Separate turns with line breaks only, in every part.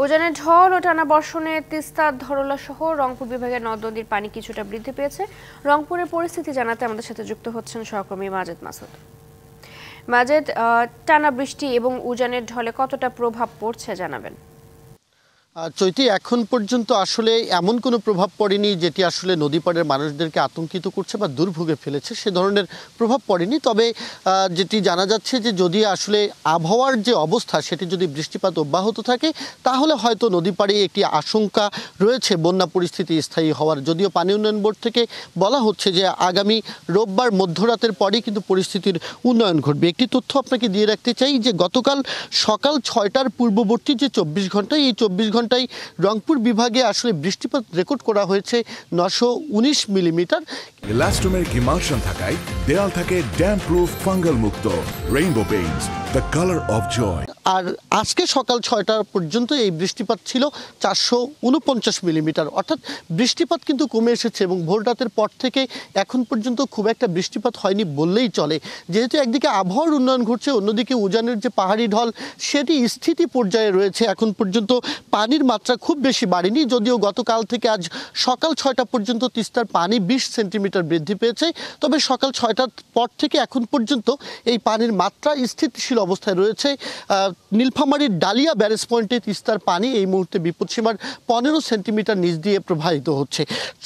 উজানের ঢল ও টানা বর্ষণে তিস্তা ধরলা সহ রংপুর বিভাগের নদ নদীর পানি কিছুটা বৃদ্ধি পেয়েছে। রংপুরের পরিস্থিতি জানাতে আমাদের সাথে যুক্ত হচ্ছেন সহকর্মী মাজেদ মাসুদ। মাজেদ, টানা বৃষ্টি এবং উজানের ঢলে কতটা প্রভাব পড়ছে জানাবেন।
চৈতি, এখন পর্যন্ত আসলে এমন কোনো প্রভাব পড়েনি যেটি আসলে নদীপাড়ের মানুষদেরকে আতঙ্কিত করছে বা দুর্ভোগে ফেলেছে, সে ধরনের প্রভাব পড়েনি। তবে যেটি জানা যাচ্ছে যে যদি আসলে আবহাওয়ার যে অবস্থা সেটি যদি বৃষ্টিপাত অব্যাহত থাকে তাহলে হয়তো নদীপাড়ে একটি আশঙ্কা রয়েছে বন্যা পরিস্থিতি স্থায়ী হওয়ার। যদিও পানি উন্নয়ন বোর্ড থেকে বলা হচ্ছে যে আগামী রোববার মধ্যরাতের পরেই কিন্তু পরিস্থিতির উন্নয়ন ঘটবে। একটি তথ্য আপনাকে দিয়ে রাখতে চাই যে গতকাল সকাল 6টার পূর্ববর্তী যে 24 ঘন্টায়, এই 24 ঘন্টায় রংপুর বিভাগে আসলে বৃষ্টিপাত রেকর্ড করা হয়েছে 919 মিলিমিটার।
ইলাস্টোমের ইমালশন থাকায় দেয়াল থাকে ড্যাম্প প্রুফ ফাঙ্গাল মুক্ত। Rainbow Paints, the colour of joy.
আর আজকে সকাল 6টা পর্যন্ত এই বৃষ্টিপাত ছিল 449 মিলিমিটার, অর্থাৎ বৃষ্টিপাত কিন্তু কমে এসেছে এবং ভোর রাতের পর থেকে এখন পর্যন্ত খুব একটা বৃষ্টিপাত হয়নি বললেই চলে। যেহেতু একদিকে আবহাওয়ার উন্নয়ন ঘটছে, অন্যদিকে উজানের যে পাহাড়ি ঢল সেটি স্থিতি পর্যায়ে রয়েছে। এখন পর্যন্ত পানির মাত্রা খুব বেশি বাড়েনি, যদিও গতকাল থেকে আজ সকাল 6টা পর্যন্ত তিস্তার পানি 20 সেন্টিমিটার বৃদ্ধি পেয়েছে। তবে সকাল 6টার পর থেকে এখন পর্যন্ত এই পানির মাত্রা স্থিতিশীল অবস্থায় রয়েছে। নীলফামারীর ডালিয়া ব্যারেজ পয়েন্টে তিস্তার পানি এই মুহূর্তে বিপদসীমার 15 সেন্টিমিটার নিচ দিয়ে প্রবাহিত হচ্ছে।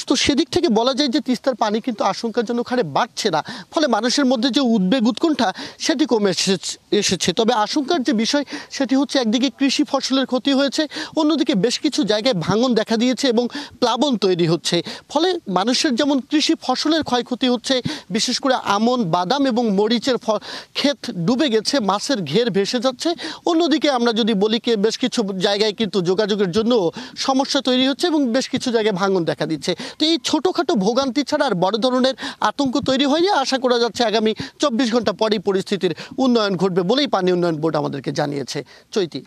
তো সেদিক থেকে বলা যায় যে তিস্তার পানি কিন্তু আশঙ্কাজনক হারে বাড়ছে না, ফলে মানুষের মধ্যে যে উদ্বেগ উৎকণ্ঠা সেটি কমে এসেছে। তবে আশঙ্কার যে বিষয় সেটি হচ্ছে একদিকে কৃষি ফসলের ক্ষতি হয়েছে, অন্যদিকে বেশ কিছু জায়গায় ভাঙন দেখা দিয়েছে এবং প্লাবন তৈরি হচ্ছে। ফলে মানুষের যেমন কৃষি ফসলের ক্ষয়ক্ষতি হচ্ছে, বিশেষ করে আমন, বাদাম এবং মরিচের ক্ষেত ডুবে গেছে, মাছের ঘের ভেসে যাচ্ছে। অন্যদিকে আমরা যদি বলি যে বেশ কিছু জায়গায় কিন্তু যোগাযোগের জন্য সমস্যা তৈরি হচ্ছে এবং বেশ কিছু জায়গায় ভাঙন দেখা দিচ্ছে। তো এই ছোটোখাটো ভোগান্তি ছাড়া আর বড় ধরনের আতঙ্ক তৈরি হয়নি। আশা করা যাচ্ছে আগামী 24 ঘন্টা পরেই পরিস্থিতির উন্নয়ন ঘটবে বলেই পানি উন্নয়ন বোর্ড আমাদেরকে জানিয়েছে। চৈতি।